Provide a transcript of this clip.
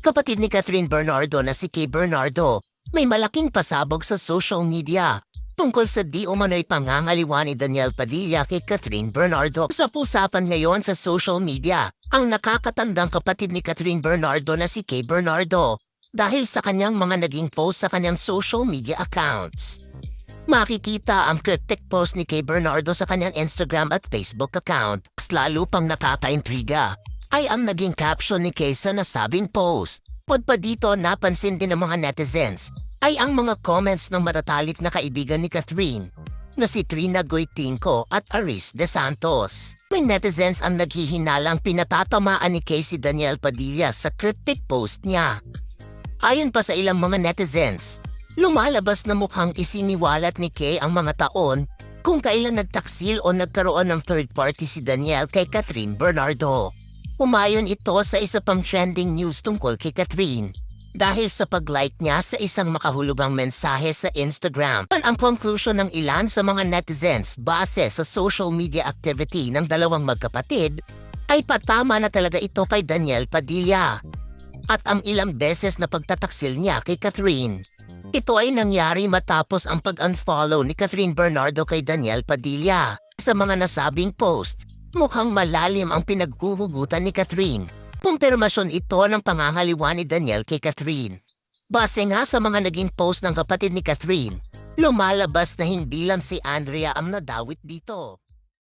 Kapatid ni Catherine Bernardo na si Kay Bernardo, may malaking pasabog sa social media tungkol sa di umano'y pangangaliwa ni Daniel Padilla kay Catherine Bernardo. Usap-usapan ngayon sa social media ang nakakatandang kapatid ni Catherine Bernardo na si Kay Bernardo dahil sa kanyang mga naging post sa kanyang social media accounts. Makikita ang cryptic post ni Kay Bernardo sa kanyang Instagram at Facebook account. Lalo pang nakakaintriga ay ang naging caption ni Kay sa nasabing post. Pod pa dito napansin din ng mga netizens ay ang mga comments ng matatalik na kaibigan ni Catherine na si Trina Goitinco at Aris De Santos. May netizens ang naghihinalang pinatatamaan ni Kay si Daniel Padilla sa cryptic post niya. Ayon pa sa ilang mga netizens, lumalabas na mukhang isiniwalat ni Kay ang mga taon kung kailan nagtaksil o nagkaroon ng third party si Daniel kay Catherine Bernardo. Umayon ito sa isa pang trending news tungkol kay Catherine dahil sa pag-like niya sa isang makahulugang mensahe sa Instagram. Ang conclusion ng ilan sa mga netizens base sa social media activity ng dalawang magkapatid ay patama na talaga ito kay Daniel Padilla at ang ilang beses na pagtataksil niya kay Catherine. Ito ay nangyari matapos ang pag-unfollow ni Catherine Bernardo kay Daniel Padilla. Sa mga nasabing post, mukhang malalim ang pinaghuhugutan ni Catherine. Kumpirmasyon ito ng pangangaliwa ni Daniel kay Catherine. Base nga sa mga naging post ng kapatid ni Catherine, lumalabas na hindi lang si Andrea ang nadawit dito.